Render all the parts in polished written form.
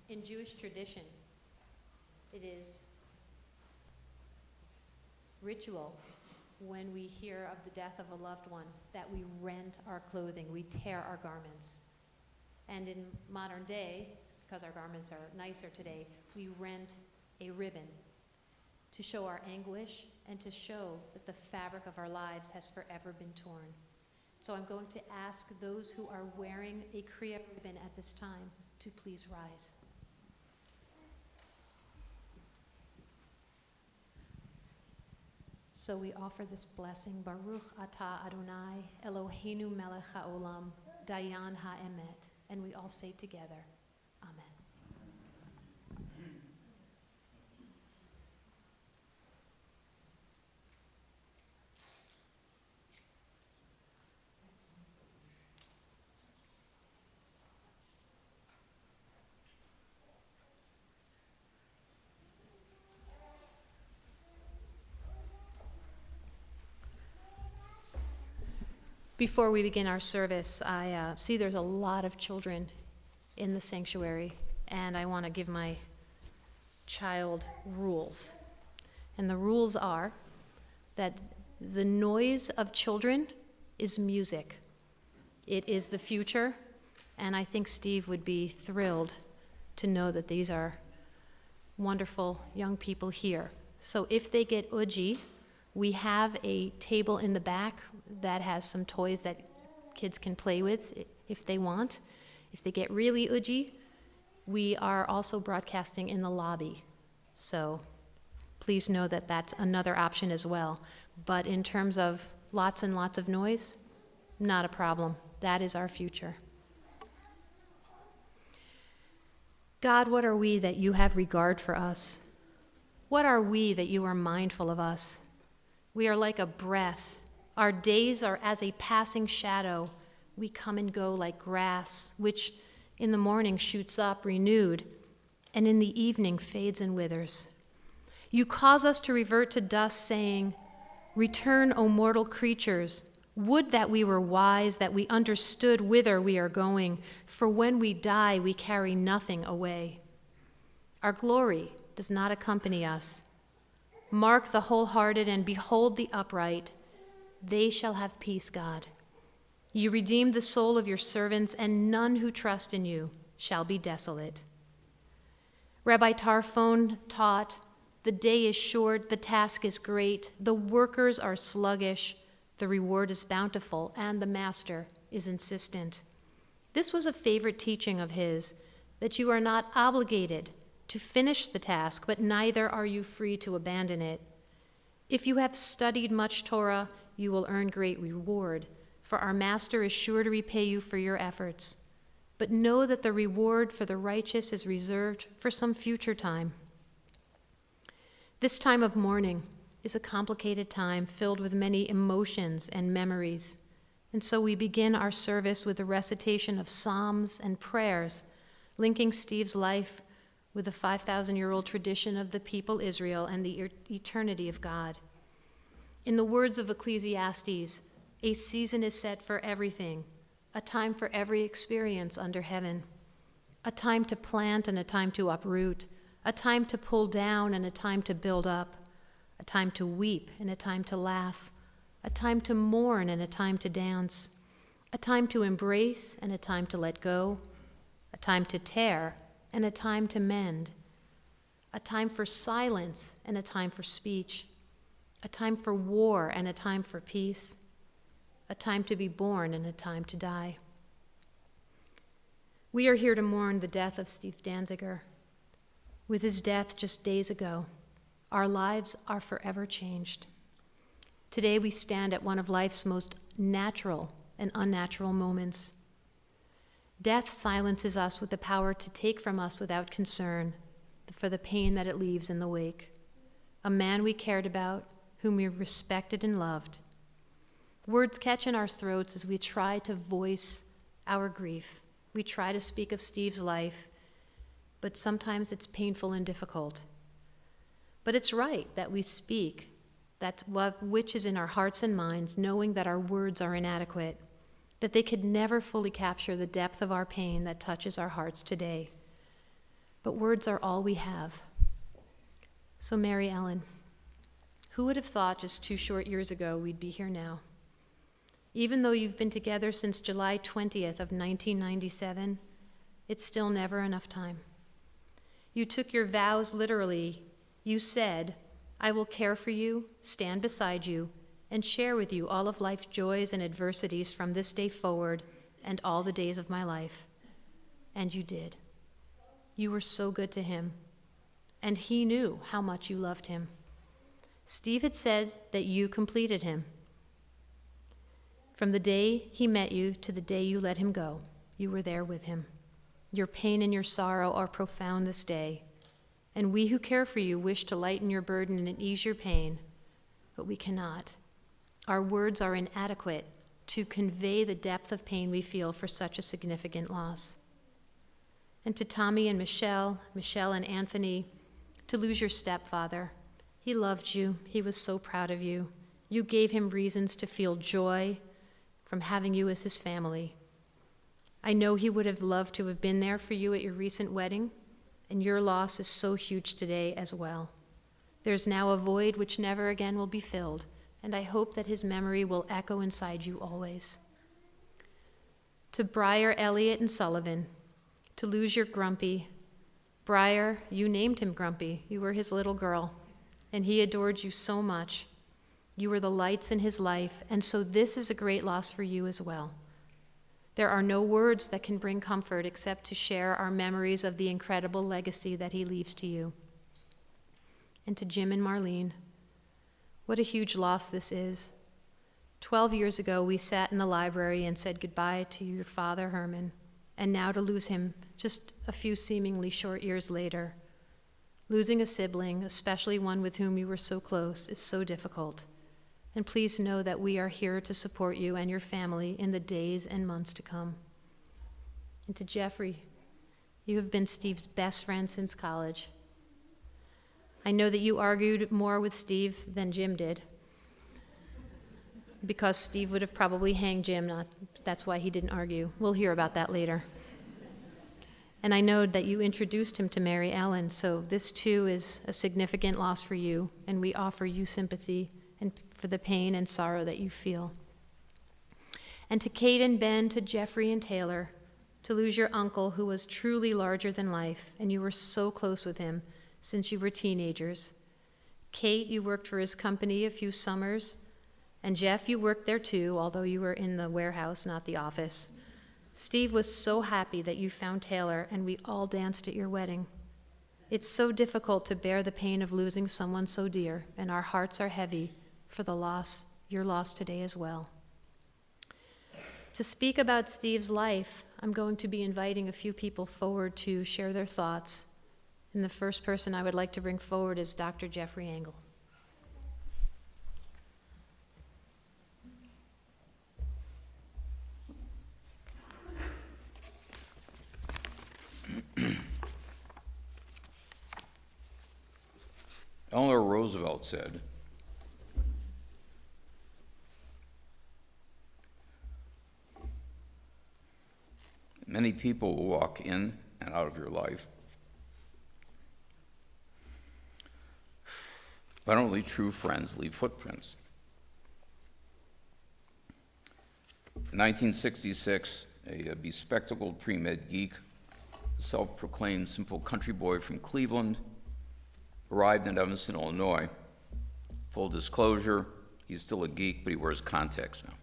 In Jewish tradition, it is ritual when we hear of the death of a loved one that we rent our clothing, we tear our garments. And in modern day, because our garments are nicer today, we rent a ribbon to show our anguish and to show that the fabric of our lives has forever been torn. So I'm going to ask those who are wearing a Kriya ribbon at this time to please rise. So we offer this blessing, Baruch Atah Adonai, Eloheinu melech haolam, Dayan ha'emet, and we all say together, Amen. Before we begin our service, I see there's a lot of children in the sanctuary, and I want to give my child rules. And the rules are that the noise of children is music. It is the future, and I think Steve would be thrilled to know that these are wonderful young people here. So if they get uji, we have a table in the back that has some toys that kids can play with if they want. If they get really uji, we are also broadcasting in the lobby. So please know that that's another option as well. But in terms of lots and lots of noise, not a problem. That is our future. God, what are we that you have regard for us? What are we that you are mindful of us? We are like a breath. Our days are as a passing shadow. We come and go like grass, which in the morning shoots up renewed, and in the evening fades and withers. You cause us to revert to dust, saying, "Return, O mortal creatures. Would that we were wise, that we understood whither we are going, for when we die, we carry nothing away." Our glory does not accompany us. Mark the wholehearted and behold the upright. They shall have peace, God. You redeemed the soul of your servants, and none who trust in you shall be desolate. Rabbi Tarfon taught, the day is short, the task is great, the workers are sluggish, the reward is bountiful, and the master is insistent. This was a favorite teaching of his, that you are not obligated to finish the task, but neither are you free to abandon it. If you have studied much Torah, you will earn great reward, for our master is sure to repay you for your efforts. But know that the reward for the righteous is reserved for some future time. This time of mourning is a complicated time filled with many emotions and memories. And so we begin our service with the recitation of psalms and prayers, linking Steve's life with the 5,000-year-old tradition of the people Israel and the eternity of God. In the words of Ecclesiastes, a season is set for everything, a time for every experience under heaven, a time to plant and a time to uproot, a time to pull down and a time to build up, a time to weep and a time to laugh, a time to mourn and a time to dance, a time to embrace and a time to let go, a time to tear and a time to mend, a time for silence and a time for speech, a time for war and a time for peace, a time to be born and a time to die. We are here to mourn the death of Steve Danziger. With his death just days ago, our lives are forever changed. Today we stand at one of life's most natural and unnatural moments. Death silences us with the power to take from us without concern for the pain that it leaves in the wake. A man we cared about, whom we respected and loved. Words catch in our throats as we try to voice our grief. We try to speak of Steve's life, but sometimes it's painful and difficult. But it's right that we speak. That's which is in our hearts and minds, knowing that our words are inadequate, that they could never fully capture the depth of our pain that touches our hearts today. but words are all we have. So Mary Ellen, who would have thought just 2 short years ago we'd be here now? Even though you've been together since July 20th of 1997, it's still never enough time. You took your vows literally. You said, I will care for you, stand beside you, and share with you all of life's joys and adversities from this day forward and all the days of my life. And you did. You were so good to him, and he knew how much you loved him. Steve had said that you completed him. From the day he met you to the day you let him go, you were there with him. Your pain and your sorrow are profound this day, and we who care for you wish to lighten your burden and ease your pain, but we cannot. Our words are inadequate to convey the depth of pain we feel for such a significant loss. And to Tommy and Michelle and Anthony, to lose your stepfather. He loved you. He was so proud of you. You gave him reasons to feel joy from having you as his family. I know he would have loved to have been there for you at your recent wedding, and your loss is so huge today as well. There's now a void which never again will be filled, and I hope that his memory will echo inside you always. To Briar, Elliott, and Sullivan, to lose your Grumpy. Briar, you named him Grumpy. You were his little girl, and he adored you so much. You were the lights in his life, and so this is a great loss for you as well. There are no words that can bring comfort except to share our memories of the incredible legacy that he leaves to you. And to Jim and Marlene, what a huge loss this is. 12 years ago, we sat in the library and said goodbye to your father, Herman, and now to lose him just a few seemingly short years later. Losing a sibling, especially one with whom you were so close, is so difficult. And please know that we are here to support you and your family in the days and months to come. And to Jeffrey, you have been Steve's best friend since college. I know that you argued more with Steve than Jim did, because Steve would have probably hanged Jim. That's why he didn't argue. We'll hear about that later. And I know that you introduced him to Mary Ellen, so this too is a significant loss for you, and we offer you sympathy and for the pain and sorrow that you feel. And to Kate and Ben, to Jeffrey and Taylor, to lose your uncle who was truly larger than life, and you were so close with him since you were teenagers. Kate, you worked for his company a few summers, and Jeff, you worked there too, although you were in the warehouse, not the office. Steve was so happy that you found Taylor, and we all danced at your wedding. It's so difficult to bear the pain of losing someone so dear, and our hearts are heavy for the loss, your loss today as well. To speak about Steve's life, I'm going to be inviting a few people forward to share their thoughts. And the first person I would like to bring forward is Dr. Jeffrey Engel. Eleanor Roosevelt said, many people will walk in and out of your life, but only true friends leave footprints. In 1966, a bespectacled pre-med geek, the self-proclaimed simple country boy from Cleveland, arrived in Evanston, Illinois. Full disclosure, he's still a geek, but he wears contacts now.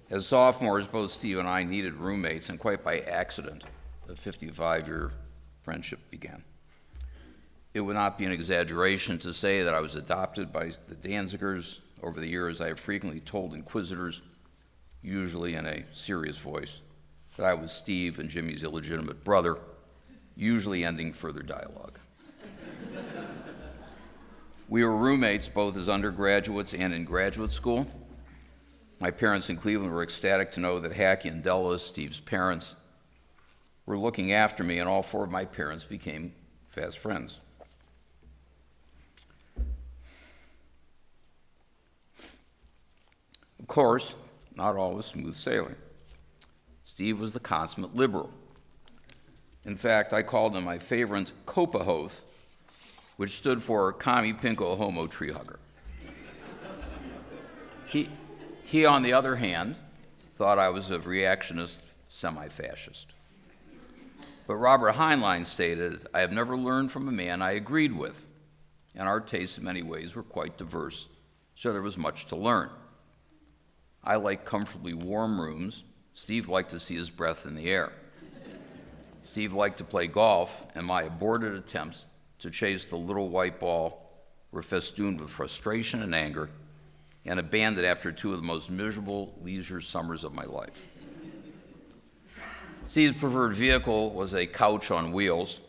As sophomores, both Steve and I needed roommates, and quite by accident, a 55-year friendship began. It would not be an exaggeration to say that I was adopted by the Danzigers. Over the years, I have frequently told inquisitors, usually in a serious voice, that I was Steve and Jimmy's illegitimate brother, usually ending further dialogue. We were roommates both as undergraduates and in graduate school. My parents in Cleveland were ecstatic to know that Hackey and Della, Steve's parents, were looking after me, and all four of my parents became fast friends. Of course, not all was smooth sailing. Steve was the consummate liberal. In fact, I called him my favorite Copahoth, which stood for Commie Pinko Homo Tree Hugger. He, on the other hand, thought I was a reactionist semi-fascist. But Robert Heinlein stated, "I have never learned from a man I agreed with, and our tastes in many ways were quite diverse, so there was much to learn. I like comfortably warm rooms. Steve liked to see his breath in the air. Steve liked to play golf, and my aborted attempts to chase the little white ball were festooned with frustration and anger, and abandoned after two of the most miserable leisure summers of my life." Steve's preferred vehicle was a couch on wheels.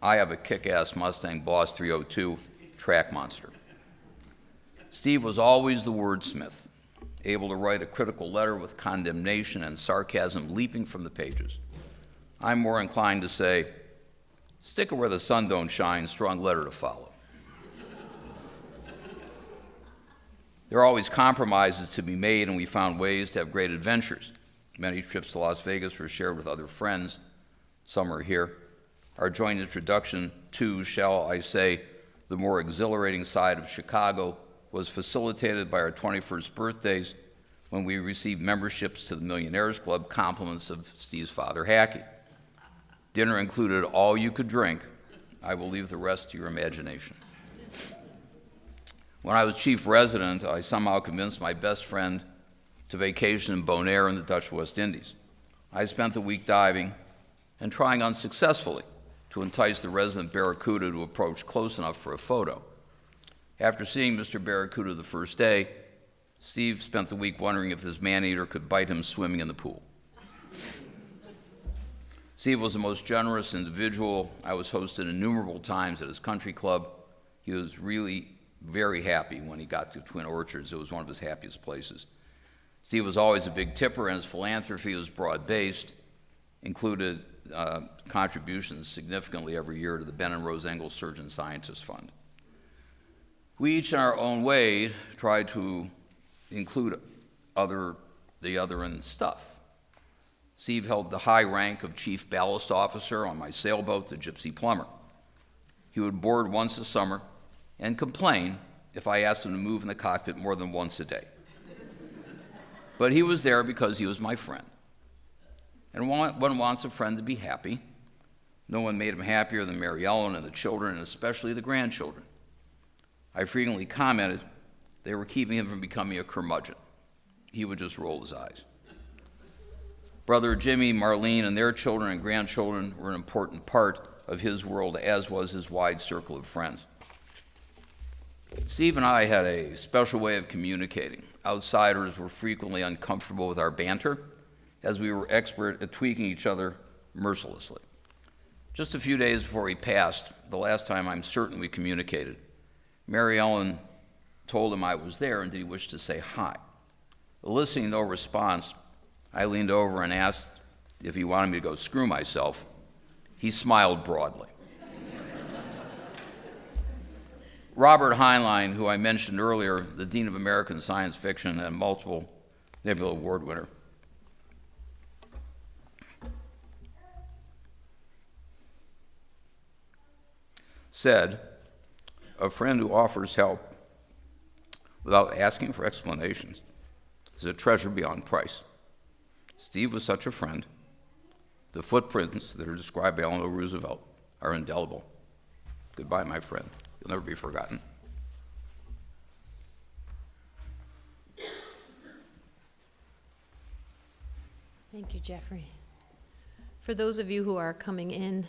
I have a kick-ass Mustang Boss 302 track monster. Steve was always the wordsmith, able to write a critical letter with condemnation and sarcasm leaping from the pages. I'm more inclined to say, stick it where the sun don't shine, strong letter to follow. There are always compromises to be made, and we found ways to have great adventures. Many trips to Las Vegas were shared with other friends. Some are here. Our joint introduction to, shall I say, the more exhilarating side of Chicago was facilitated by our 21st birthdays, when we received memberships to the Millionaires Club, compliments of Steve's father, Hackey. Dinner included all you could drink. I will leave the rest to your imagination. When I was chief resident, I somehow convinced my best friend to vacation in Bonaire in the Dutch West Indies. I spent the week diving and trying unsuccessfully to entice the resident barracuda to approach close enough for a photo. After seeing Mr. Barracuda the first day, Steve spent the week wondering if this man-eater could bite him swimming in the pool. Steve was the most generous individual. I was hosted innumerable times at his country club. He was really very happy when he got to Twin Orchards. It was one of his happiest places. Steve was always a big tipper, and his philanthropy was broad-based, included contributions significantly every year to the Ben and Rose Engel Surgeon Scientist Fund. We each in our own way tried to include the other in stuff. Steve held the high rank of chief ballast officer on my sailboat, the Gypsy Plumber. He would board once a summer and complain if I asked him to move in the cockpit more than once a day. But he was there because he was my friend. And one wants a friend to be happy. No one made him happier than Mary Ellen and the children, and especially the grandchildren. I frequently commented they were keeping him from becoming a curmudgeon. He would just roll his eyes. Brother Jimmy, Marlene, and their children and grandchildren were an important part of his world, as was his wide circle of friends. Steve and I had a special way of communicating. Outsiders were frequently uncomfortable with our banter, as we were expert at tweaking each other mercilessly. Just a few days before he passed, the last time I'm certain we communicated, Mary Ellen told him I was there and did he wish to say hi. Eliciting no response, I leaned over and asked if he wanted me to go screw myself. He smiled broadly. Robert Heinlein, who I mentioned earlier, the Dean of American Science Fiction and multiple Nebula Award winner, said, "A friend who offers help without asking for explanations is a treasure beyond price." Steve was such a friend. The footprints that are described by Eleanor Roosevelt are indelible. Goodbye, my friend. You'll never be forgotten. Thank you, Jeffrey. For those of you who are coming in,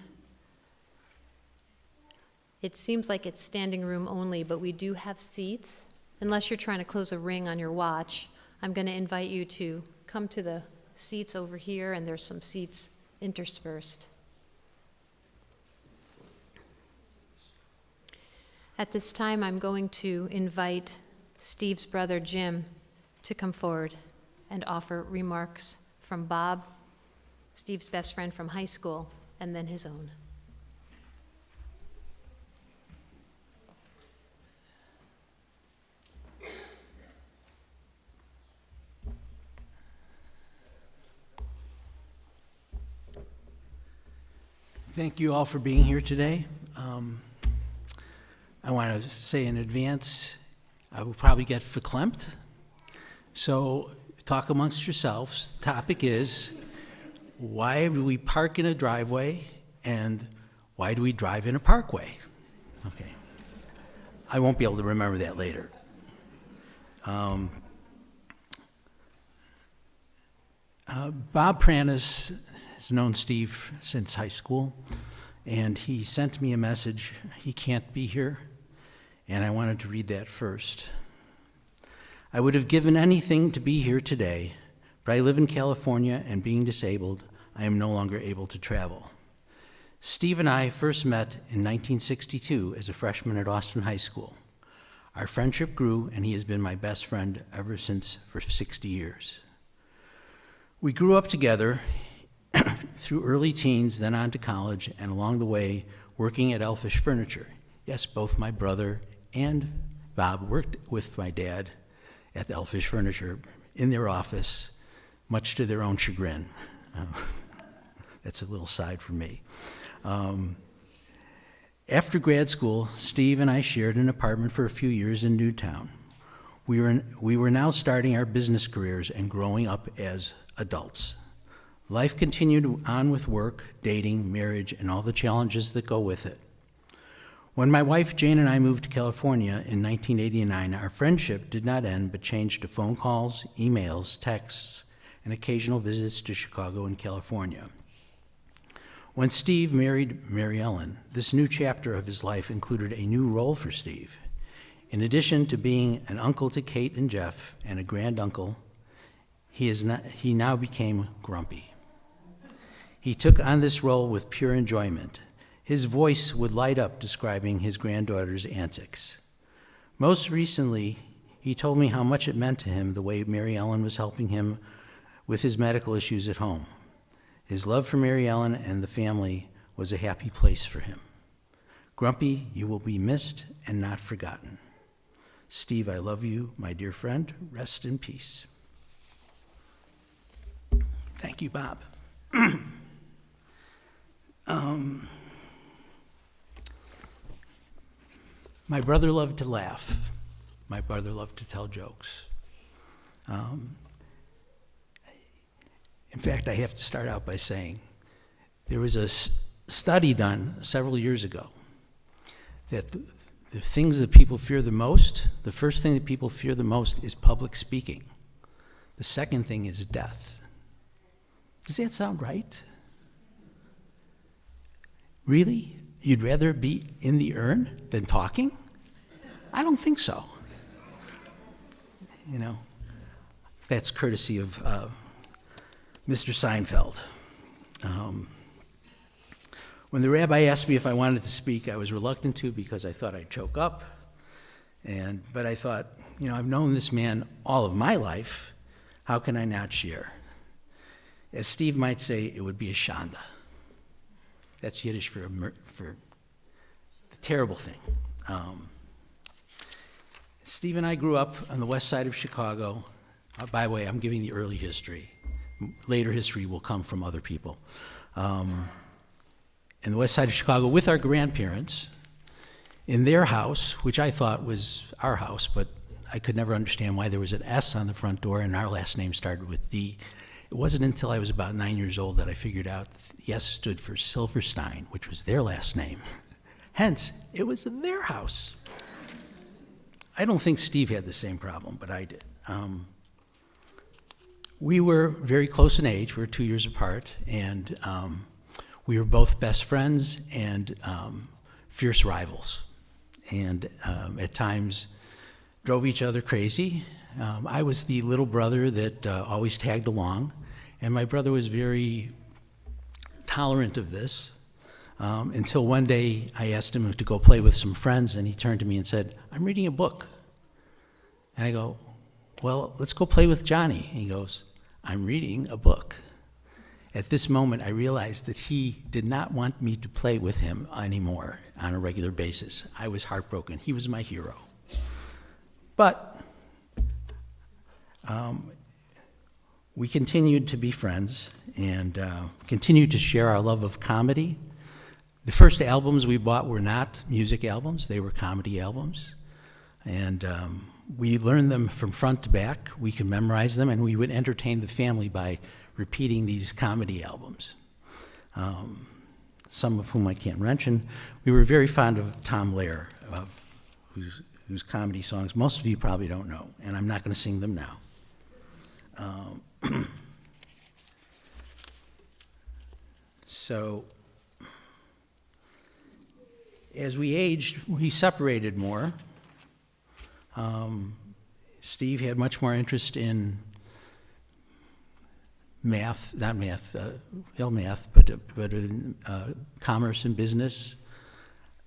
it seems like it's standing room only, but we do have seats. Unless you're trying to close a ring on your watch, I'm going to invite you to come to the seats over here, and there's some seats interspersed. At this time, I'm going to invite Steve's brother, Jim, to come forward and offer remarks from Bob, Steve's best friend from high school, and then his own. Thank you all for being here today. I want to say in advance, I will probably get verklempt. So talk amongst yourselves. The topic is, why do we park in a driveway and why do we drive in a parkway? Okay. I won't be able to remember that later. Bob Pranis has known Steve since high school, and he sent me a message. He can't be here, and I wanted to read that first. I would have given anything to be here today, but I live in California, and being disabled, I am no longer able to travel. Steve and I first met in 1962 as a freshman at Austin High School. Our friendship grew, and he has been my best friend ever since for 60 years. We grew up together through early teens, then on to college, and along the way, working at Elfish Furniture. Yes, both my brother and Bob worked with my dad at Elfish Furniture in their office, much to their own chagrin. That's a little side for me. After grad school, Steve and I shared an apartment for a few years in Newtown. We were now starting our business careers and growing up as adults. Life continued on with work, dating, marriage, and all the challenges that go with it. When my wife Jane and I moved to California in 1989, our friendship did not end but changed to phone calls, emails, texts, and occasional visits to Chicago and California. When Steve married Mary Ellen, this new chapter of his life included a new role for Steve. In addition to being an uncle to Kate and Jeff and a granduncle, he now became grumpy. He took on this role with pure enjoyment. His voice would light up describing his granddaughter's antics. Most recently, he told me how much it meant to him the way Mary Ellen was helping him with his medical issues at home. His love for Mary Ellen and the family was a happy place for him. Grumpy, you will be missed and not forgotten. Steve, I love you, my dear friend. Rest in peace. Thank you, Bob. My brother loved to laugh. My brother loved to tell jokes. In fact, I have to start out by saying there was a study done several years ago that the things that people fear the most, the first thing that people fear the most is public speaking. The second thing is death. Does that sound right? Really? You'd rather be in the urn than talking? I don't think so. You know, that's courtesy of Mr. Seinfeld. When the rabbi asked me if I wanted to speak, I was reluctant to because I thought I'd choke up. But I thought, I've known this man all of my life. How can I not share? As Steve might say, it would be a shanda. That's Yiddish for the terrible thing. Steve and I grew up on the west side of Chicago. By the way, I'm giving the early history. Later history will come from other people. In the west side of Chicago with our grandparents, in their house, which I thought was our house, but I could never understand why there was an S on the front door and our last name started with D. It wasn't until I was about 9 years old that I figured out the S stood for Silverstein, which was their last name. Hence, it was their house. I don't think Steve had the same problem, but I did. We were very close in age. We were 2 years apart, and we were both best friends and fierce rivals, and at times drove each other crazy. I was the little brother that always tagged along, and my brother was very tolerant of this until one day I asked him to go play with some friends, and he turned to me and said, "I'm reading a book." And I go, "Well, let's go play with Johnny." And he goes, "I'm reading a book." At this moment, I realized that he did not want me to play with him anymore on a regular basis. I was heartbroken. He was my hero. But we continued to be friends and continued to share our love of comedy, The first albums we bought were not music albums, they were comedy albums. And we learned them from front to back. We could memorize them, and we would entertain the family by repeating these comedy albums. Some of whom I can't mention. We were very fond of Tom Lehrer, whose comedy songs most of you probably don't know, and I'm not going to sing them now. So, as we aged, we separated more. Steve had much more interest in math, not math, math, but in commerce and business.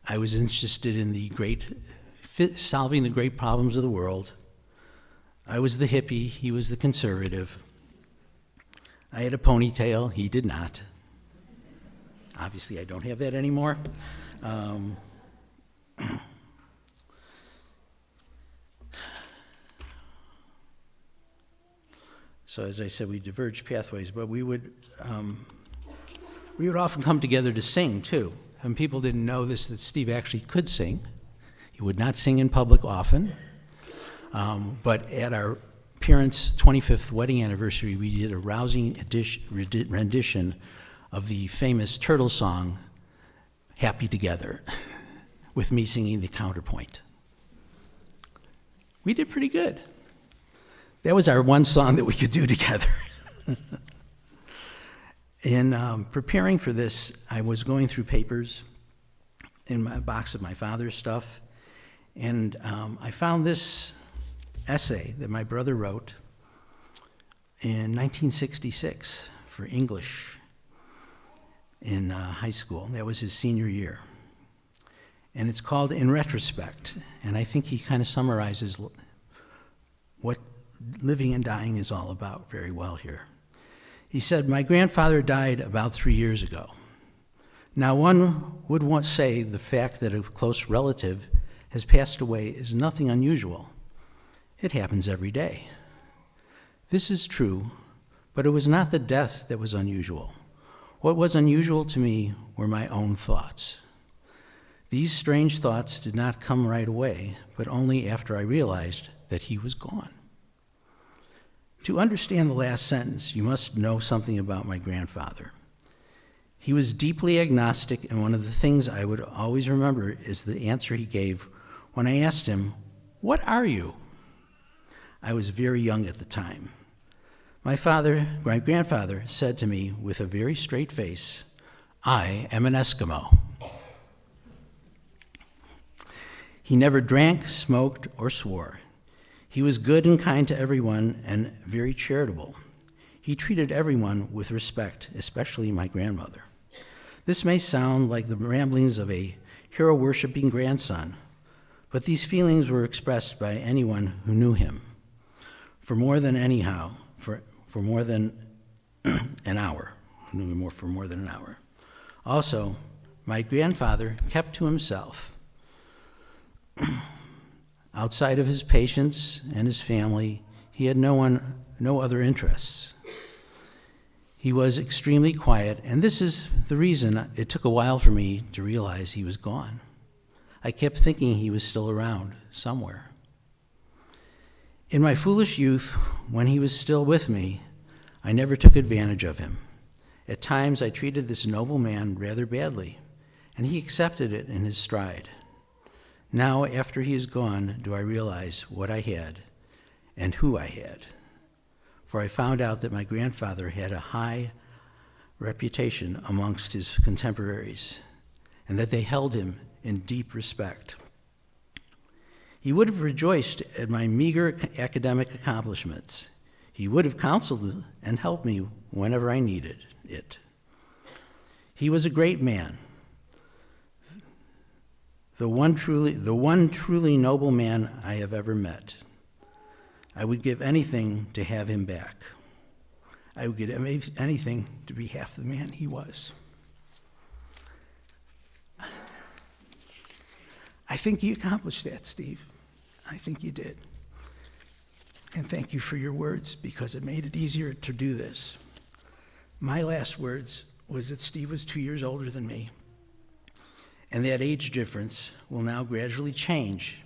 I was interested in solving the great problems of the world. I was the hippie, he was the conservative. I had a ponytail, he did not. Obviously, I don't have that anymore. So as I said, we diverged pathways, but we would often come together to sing too. And people didn't know this, that Steve actually could sing. He would not sing in public often, but at our parents' 25th wedding anniversary, we did a rousing rendition of the famous Turtle song, Happy Together, with me singing the counterpoint. We did pretty good. That was our one song that we could do together. In preparing for this, I was going through papers in my box of my father's stuff, and I found this essay that my brother wrote in 1966 for English in high school. That was his senior year. And it's called In Retrospect, and I think he kind of summarizes what living and dying is all about very well here. He said, "My grandfather died about 3 years ago. Now one would want to say the fact that a close relative has passed away is nothing unusual. It happens every day. This is true, but it was not the death that was unusual. What was unusual to me were my own thoughts. These strange thoughts did not come right away, but only after I realized that he was gone." To understand the last sentence, you must know something about my grandfather. He was deeply agnostic, and one of the things I would always remember is the answer he gave when I asked him, "What are you?" I was very young at the time. My grandfather said to me with a very straight face, "I am an Eskimo." He never drank, smoked, or swore. He was good and kind to everyone and very charitable. He treated everyone with respect, especially my grandmother. This may sound like the ramblings of a hero-worshipping grandson, but these feelings were expressed by anyone who knew him for more than an hour. Knew him for more than an hour. Also, my grandfather kept to himself. Outside of his patients and his family, he had no other interests. He was extremely quiet, and this is the reason it took a while for me to realize he was gone. I kept thinking he was still around somewhere. In my foolish youth, when he was still with me, I never took advantage of him. At times, I treated this noble man rather badly, and he accepted it in his stride. Now, after he is gone, do I realize what I had and who I had. For I found out that my grandfather had a high reputation amongst his contemporaries, and that they held him in deep respect. He would have rejoiced at my meager academic accomplishments. He would have counseled and helped me whenever I needed it. He was a great man. The one truly noble man I have ever met. I would give anything to have him back. I would give anything to be half the man he was. I think you accomplished that, Steve. I think you did. And thank you for your words, because it made it easier to do this. My last words was that Steve was 2 years older than me. and that age difference will now gradually change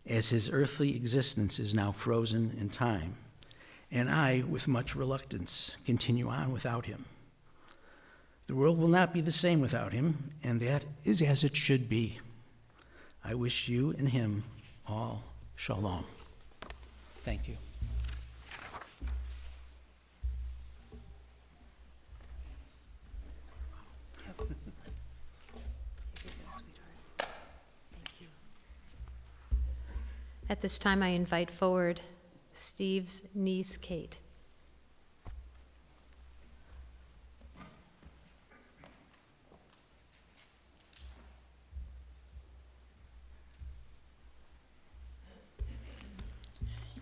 as his earthly existence is now frozen in time, and I, with much reluctance, continue on without him. The world will not be the same without him, and that is as it should be. I wish you and him all shalom. Thank you. At this time, I invite forward Steve's niece, Kate.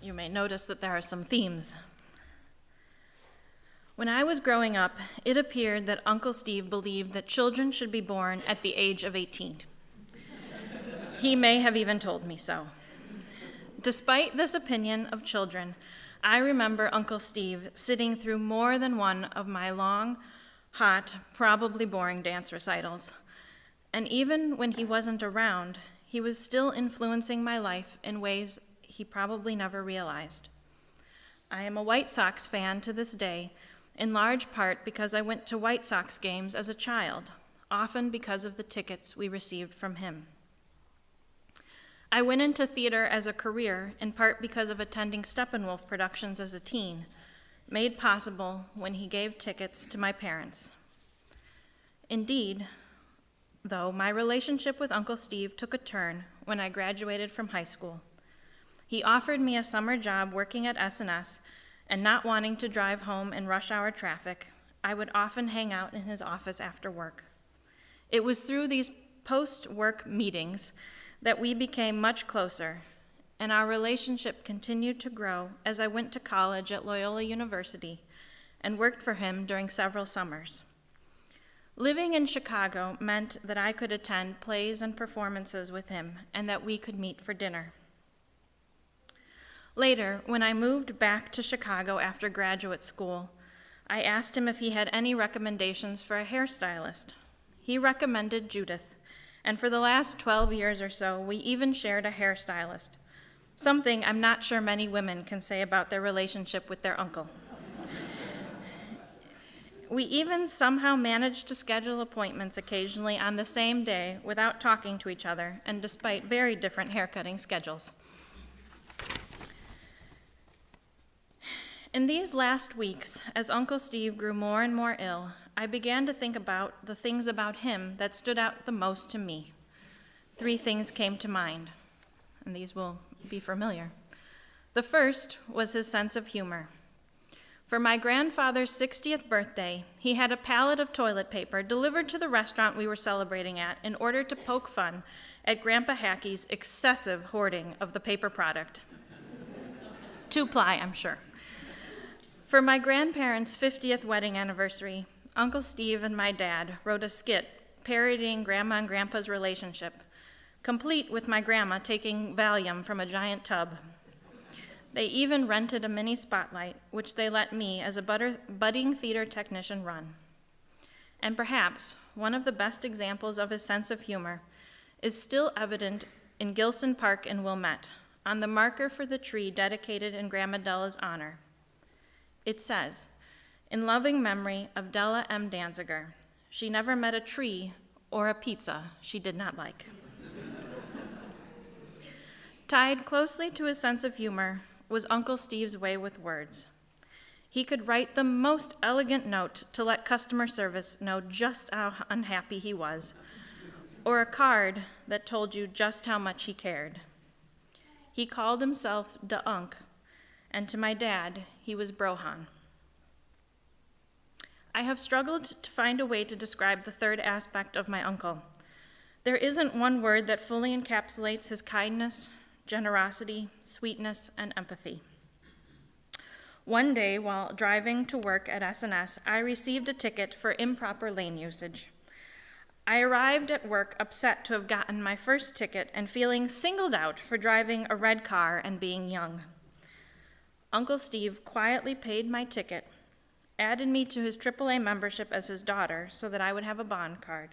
You may notice that there are some themes. When I was growing up, it appeared that Uncle Steve believed that children should be born at the age of 18. He may have even told me so. Despite this opinion of children, I remember Uncle Steve sitting through more than one of my long, hot, probably boring dance recitals. And even when he wasn't around, he was still influencing my life in ways he probably never realized. I am a White Sox fan to this day, in large part because I went to White Sox games as a child, often because of the tickets we received from him. I went into theater as a career, in part because of attending Steppenwolf productions as a teen, made possible when he gave tickets to my parents. Indeed, though, my relationship with Uncle Steve took a turn when I graduated from high school. He offered me a summer job working at S&S, and not wanting to drive home in rush hour traffic, I would often hang out in his office after work. It was through these post-work meetings that we became much closer, and our relationship continued to grow as I went to college at Loyola University and worked for him during several summers. Living in Chicago meant that I could attend plays and performances with him and that we could meet for dinner. Later, when I moved back to Chicago after graduate school, I asked him if he had any recommendations for a hairstylist. He recommended Judith, and for the last 12 years or so, we even shared a hairstylist, something I'm not sure many women can say about their relationship with their uncle. We even somehow managed to schedule appointments occasionally on the same day without talking to each other, and despite very different haircutting schedules. In these last weeks, as Uncle Steve grew more and more ill, I began to think about the things about him that stood out the most to me. 3 things came to mind, and these will be familiar. The first was his sense of humor. For my grandfather's 60th birthday, he had a pallet of toilet paper delivered to the restaurant we were celebrating at in order to poke fun at Grandpa Hackey's excessive hoarding of the paper product. 2-ply, I'm sure. For my grandparents' 50th wedding anniversary, Uncle Steve and my dad wrote a skit parodying Grandma and Grandpa's relationship, complete with my grandma taking Valium from a giant tub. They even rented a mini spotlight, which they let me, as a budding theater technician, run. And perhaps one of the best examples of his sense of humor is still evident in Gilson Park in Wilmette, on the marker for the tree dedicated in Grandma Della's honor. It says, "In loving memory of Della M. Danziger, she never met a tree or a pizza she did not like." Tied closely to his sense of humor was Uncle Steve's way with words. He could write the most elegant note to let customer service know just how unhappy he was, or a card that told you just how much he cared. He called himself Da Unc, and to my dad, he was Brohan. I have struggled to find a way to describe the third aspect of my uncle. There isn't one word that fully encapsulates his kindness, generosity, sweetness, and empathy. One day, while driving to work at S&S, I received a ticket for improper lane usage. I arrived at work upset to have gotten my first ticket and feeling singled out for driving a red car and being young. Uncle Steve quietly paid my ticket, added me to his AAA membership as his daughter so that I would have a bond card,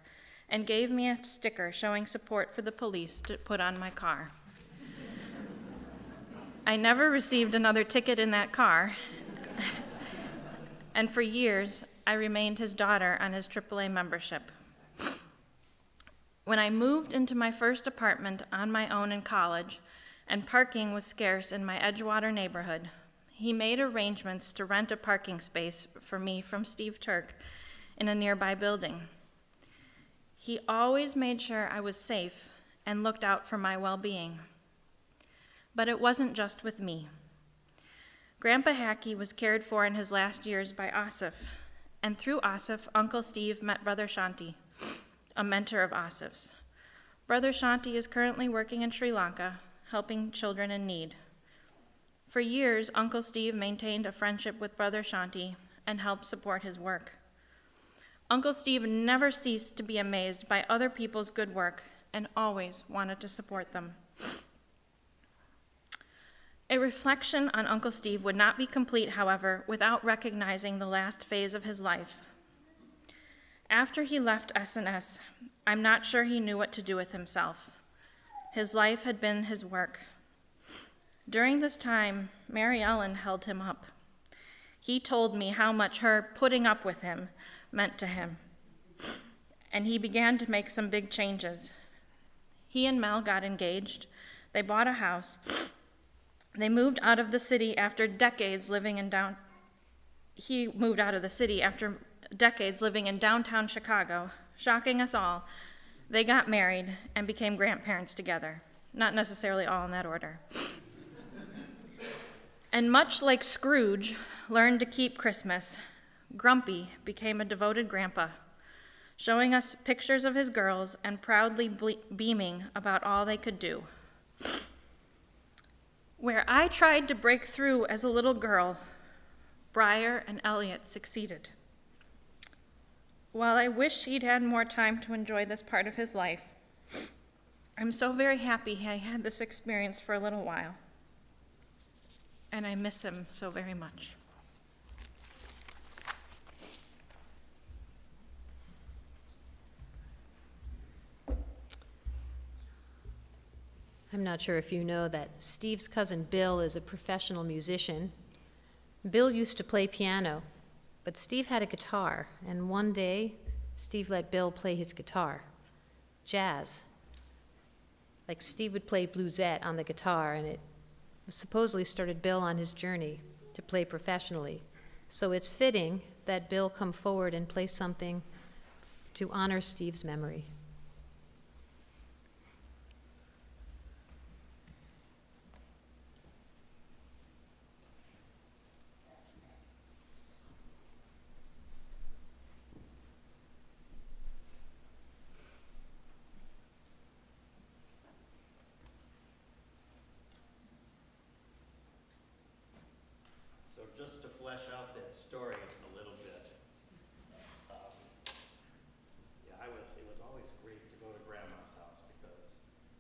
and gave me a sticker showing support for the police to put on my car. I never received another ticket in that car, and for years, I remained his daughter on his AAA membership. When I moved into my first apartment on my own in college, and parking was scarce in my Edgewater neighborhood, he made arrangements to rent a parking space for me from Steve Turk in a nearby building. He always made sure I was safe and looked out for my well-being. But it wasn't just with me. Grandpa Hackey was cared for in his last years by Asif, and through Asif, Uncle Steve met Brother Shanti, a mentor of Asif's. Brother Shanti is currently working in Sri Lanka, helping children in need. For years, Uncle Steve maintained a friendship with Brother Shanti and helped support his work. Uncle Steve never ceased to be amazed by other people's good work and always wanted to support them. A reflection on Uncle Steve would not be complete, however, without recognizing the last phase of his life. After he left S&S, I'm not sure he knew what to do with himself. His life had been his work. During this time, Mary Ellen held him up. He told me how much her putting up with him meant to him, and he began to make some big changes. He and Mel got engaged. They bought a house. They moved out of the city after decades living in He moved out of the city after decades living in downtown Chicago. Shocking us all, they got married and became grandparents together. Not necessarily all in that order. And much like Scrooge learned to keep Christmas, Grumpy became a devoted grandpa, showing us pictures of his girls and proudly beaming about all they could do. Where I tried to break through as a little girl, Briar and Elliot succeeded. While I wish he'd had more time to enjoy this part of his life, I'm so very happy he had this experience for a little while. And I miss him so very much. I'm not sure if you know that Steve's cousin Bill is a professional musician. Bill used to play piano, but Steve had a guitar, and one day, Steve let Bill play his guitar. Jazz. Like Steve would play bluesette on the guitar, and it supposedly started Bill on his journey to play professionally. So it's fitting that Bill come forward and play something to honor Steve's memory. So just to flesh out that story a little bit, it was always great to go to Grandma's house because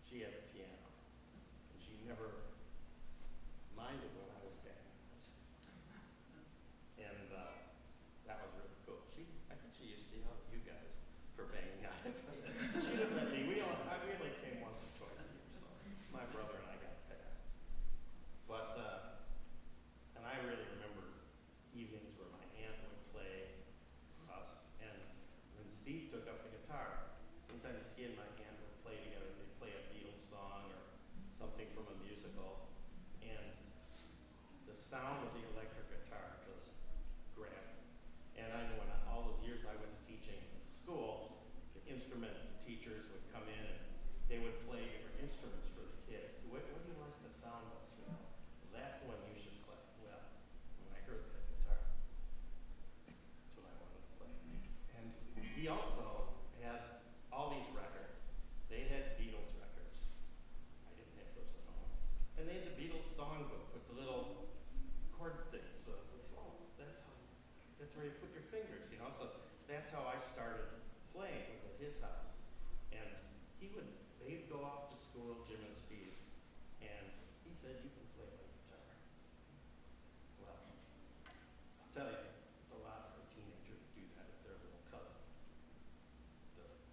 she had a piano, and she never minded when I was banging it. And that was really cool. I think she used to yell at you guys for banging on it. She didn't let me. We only came once or twice a year, so my brother and I got past. But and I really remember evenings where my aunt would play us, and when Steve took up the guitar, sometimes he and my aunt would play together. They'd play a Beatles song or something from a musical, and the sound of the electric guitar just grabbed me. And I know in all those years I was teaching school, the instrument teachers would come in and they would play different instruments for the kids. What do you like the sound of? You know, that's when you should play. Well, when I heard that guitar, that's what I wanted to play. And he also had all these records. They had Beatles records. I didn't have those at home. And they had the Beatles songbook with the little chord things. So, that's where you put your fingers, you know. So that's how I started playing, was at his house. And they'd go off to school, Jim and Steve, and he said, "You can play my guitar." Well, I'll tell you, it's a lot for a teenager to do that if their little cousin does it.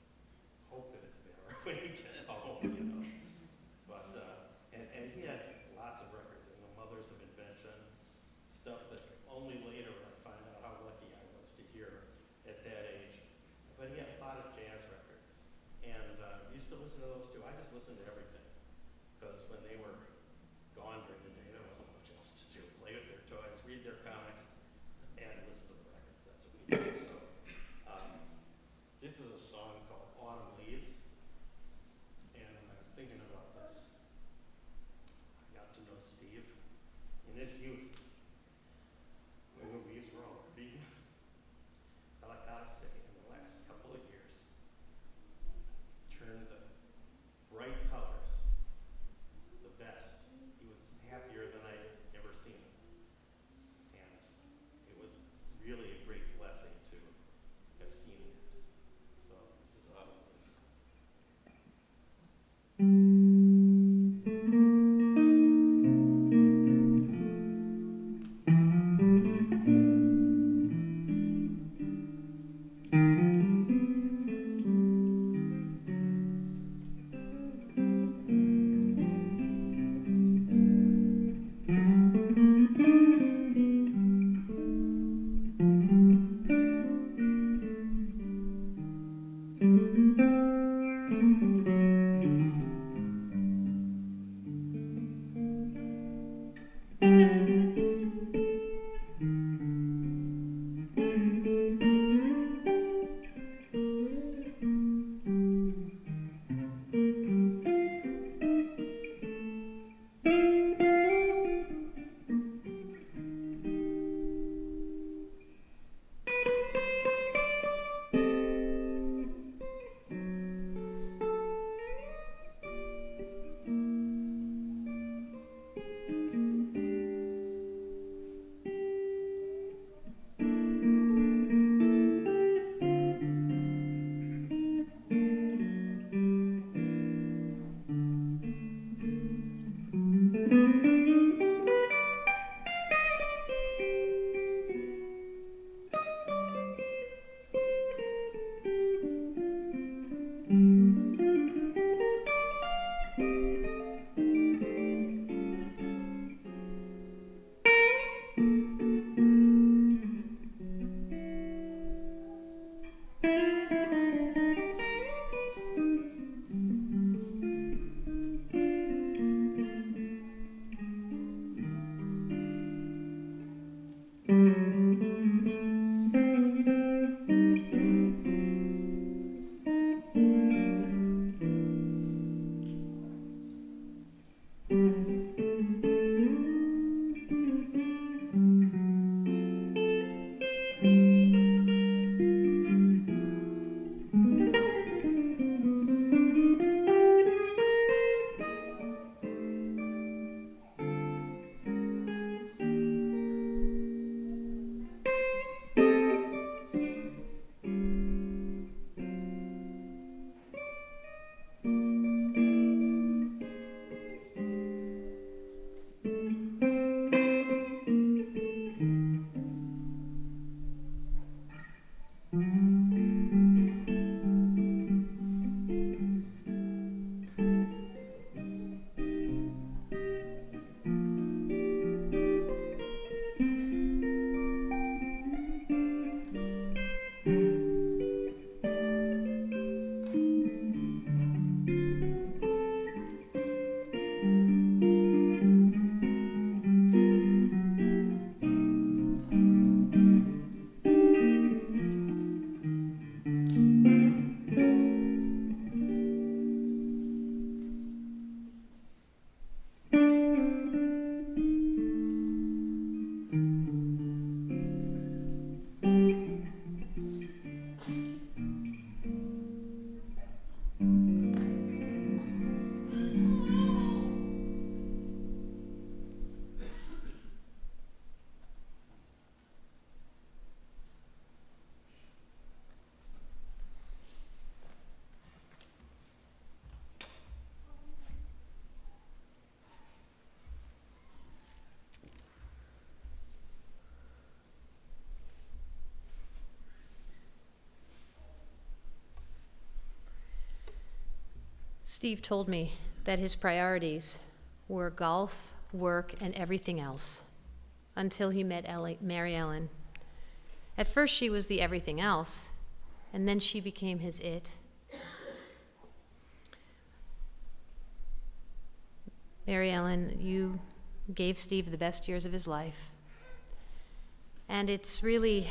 listen to those two. I just listened to everything. Because when they were gone during the day, there wasn't much else to do. Play with their toys, read their comics, and listen to the records. That's what we did. So this is a song called Autumn Leaves. And when I was thinking about this, I got to know Steve in his youth, when the leaves were all green. But I gotta say, in the last couple of years, turned the bright colors the best. He was happier than I'd ever seen him. And it was really a great blessing to have seen it. So this is Autumn Leaves. Steve told me that his priorities were golf, work, and everything else until he met Mary Ellen. At first, she was the everything else, and then she became his it. Mary Ellen, you gave Steve the best years of his life. And it's really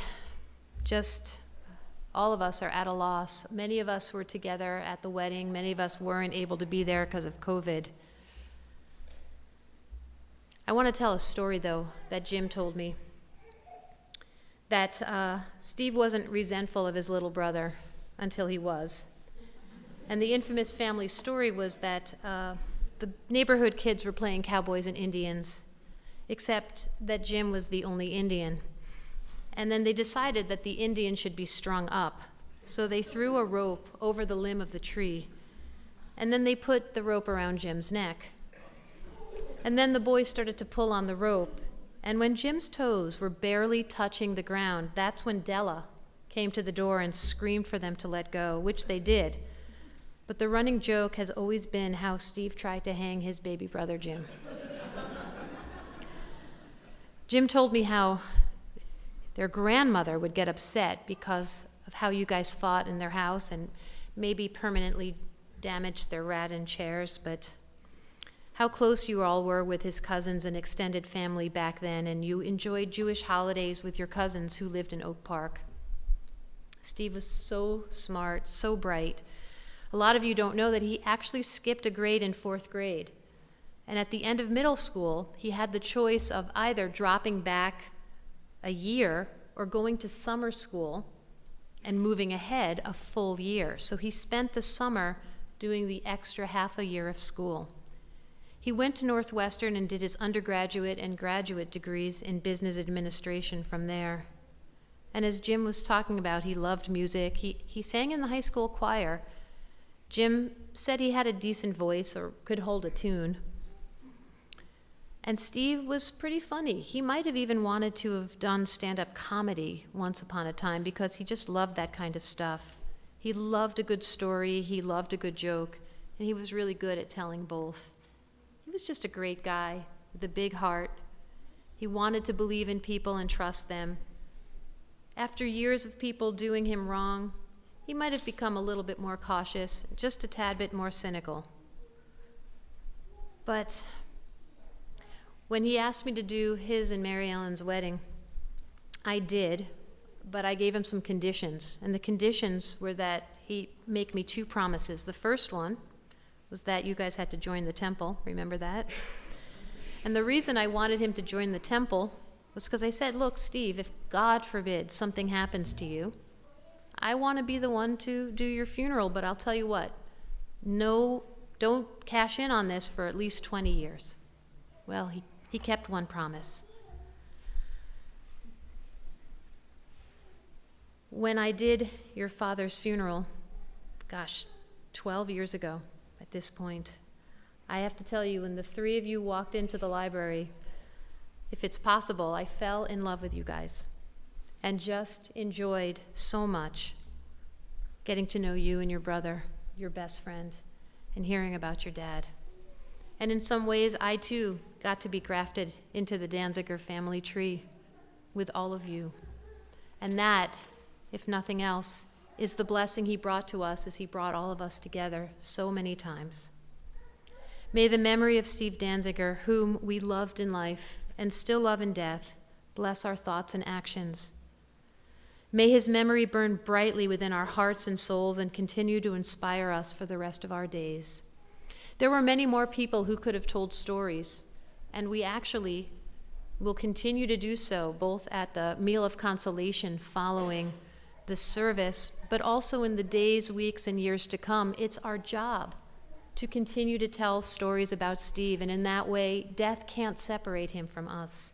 just all of us are at a loss. Many of us were together at the wedding. Many of us weren't able to be there because of COVID. I want to tell a story, though, that Jim told me. That Steve wasn't resentful of his little brother until he was. And the infamous family story was that the neighborhood kids were playing cowboys and Indians, except that Jim was the only Indian. And then they decided that the Indian should be strung up. So they threw a rope over the limb of the tree, and then they put the rope around Jim's neck. And then the boys started to pull on the rope, and when Jim's toes were barely touching the ground, that's when Della came to the door and screamed for them to let go, which they did. But the running joke has always been how Steve tried to hang his baby brother Jim. Jim told me how their grandmother would get upset because of how you guys fought in their house and maybe permanently damaged their rattan chairs, but how close you all were with his cousins and extended family back then, and you enjoyed Jewish holidays with your cousins who lived in Oak Park. Steve was so smart, so bright. A lot of you don't know that he actually skipped a grade in 4th grade. And at the end of middle school, he had the choice of either dropping back a year or going to summer school and moving ahead a full year. So he spent the summer doing the extra half a year of school. He went to Northwestern and did his undergraduate and graduate degrees in business administration from there. And as Jim was talking about, he loved music. He sang in the high school choir. Jim said he had a decent voice or could hold a tune. And Steve was pretty funny. He might have even wanted to have done stand-up comedy once upon a time because he just loved that kind of stuff. He loved a good story, he loved a good joke, and he was really good at telling both. He was just a great guy with a big heart. He wanted to believe in people and trust them. After years of people doing him wrong, he might have become a little bit more cautious, just a tad bit more cynical. But when he asked me to do his and Mary Ellen's wedding, I did, but I gave him some conditions. And the conditions were that he make me 2 promises. The first one was that you guys had to join the temple. Remember that? And the reason I wanted him to join the temple was because I said, look, Steve, if God forbid something happens to you, I want to be the one to do your funeral, but I'll tell you what, no, don't cash in on this for at least 20 years. Well, he kept one promise. When I did your father's funeral, 12 years ago at this point, I have to tell you, when the 3 of you walked into the library, if it's possible, I fell in love with you guys and just enjoyed so much getting to know you and your brother, your best friend, and hearing about your dad. And in some ways, I too got to be grafted into the Danziger family tree with all of you. And that, if nothing else, is the blessing he brought to us as he brought all of us together so many times. May the memory of Steve Danziger, whom we loved in life and still love in death, bless our thoughts and actions. May his memory burn brightly within our hearts and souls and continue to inspire us for the rest of our days. There were many more people who could have told stories, and we actually will continue to do so, both at the meal of consolation following the service, but also in the days, weeks, and years to come. It's our job to continue to tell stories about Steve, and in that way, death can't separate him from us.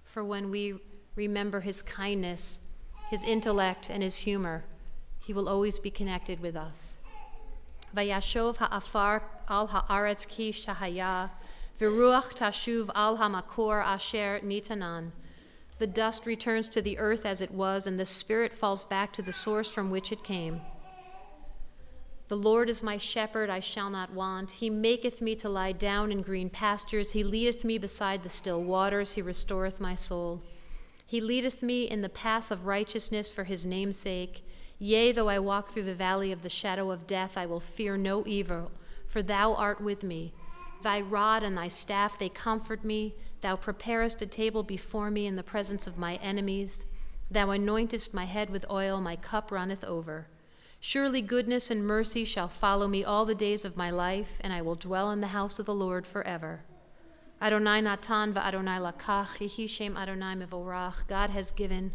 For when we remember his kindness, his intellect, and his humor, he will always be connected with us. Vayashov ha'afar al ha'aretz ki shahaya, v'ruach tashuv al ha'makor asher nitanan. The dust returns to the earth as it was, and the spirit falls back to the source from which it came. The Lord is my shepherd, I shall not want. He maketh me to lie down in green pastures. He leadeth me beside the still waters. He restoreth my soul. He leadeth me in the path of righteousness for his name's sake. Yea, though I walk through the valley of the shadow of death, I will fear no evil, for thou art with me. Thy rod and thy staff, they comfort me. Thou preparest a table before me in the presence of my enemies. Thou anointest my head with oil, my cup runneth over. Surely goodness and mercy shall follow me all the days of my life, and I will dwell in the house of the Lord forever. Adonai natan va'Adonai lakach, yehi shem Adonai mevorach. God has given,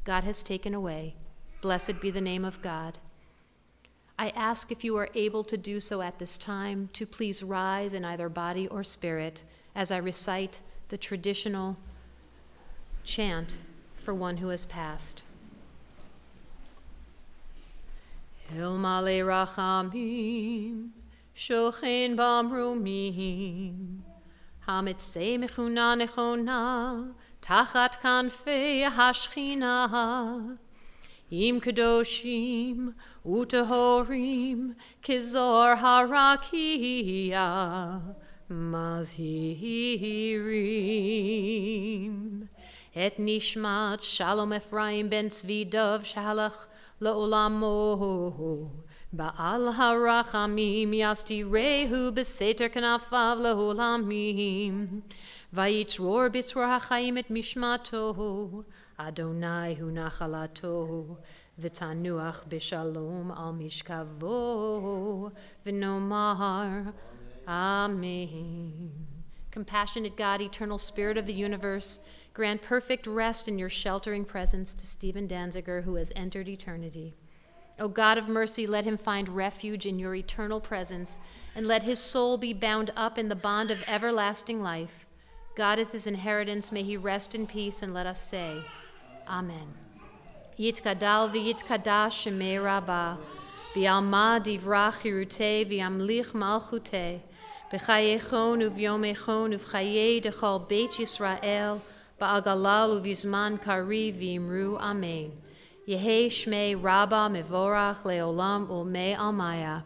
God has taken away. Blessed be the name of God. I ask, if you are able to do so at this time, to please rise in either body or spirit as I recite the traditional chant for one who has passed. El male rachamim, shochen bamromim, hamitzei mechuna nechona, tachat kanfei hashchina, im kadoshim utahorim, kizor harakia, mazhirim. Et nishmat shalom Ephraim ben Tzvi dov shalach La'olamo, Ba'al harachamim yastirehu b'seter kanafav la'olamim, Vayitzror b'tzror hachaim et mishmato, Adonai hu nachalato, V'tanuach b'shalom al mishkavo, V'nomar Amen. Compassionate God, eternal Spirit of the universe, grant perfect rest in your sheltering presence to Stephen Danziger, who has entered eternity. O God of mercy, let him find refuge in your eternal presence, and let his soul be bound up in the bond of everlasting life. God is his inheritance. May he rest in peace, and let us say, Amen. Yitkadal v'yitkadash shemei rabbah, v'yalma divrach hirutei v'yamlich malchutei, b'chayechon uvyomechon uv'chayei dechol beit Yisrael, ba'agalal uvizman kari v'imru amen. Yehi shmei rabba mevorach leolam ulmei almaya.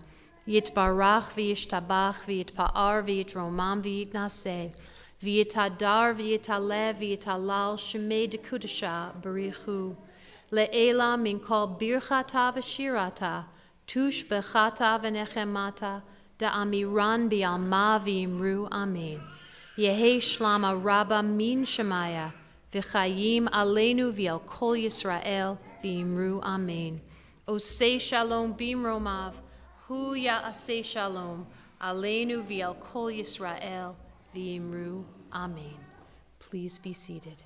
Yitbarach v'yishtabach v'yitpa'ar v'yitromam v'yitnaseh. V'yitadar v'yitalev v'yitalal shmei dekudesha barichu. Le'ela min kol birchata v'shirata. Tush bechata v'nechemata. Da'amiran bi'alma v'imru amen. Yehi shlama rabba min shemaya, v'chayim aleinu v'al kol Yisrael v'imru amen. Osei shalom bimromav, hu ya'aseh shalom, aleinu v'al kol Yisrael v'imru amen. Please be seated.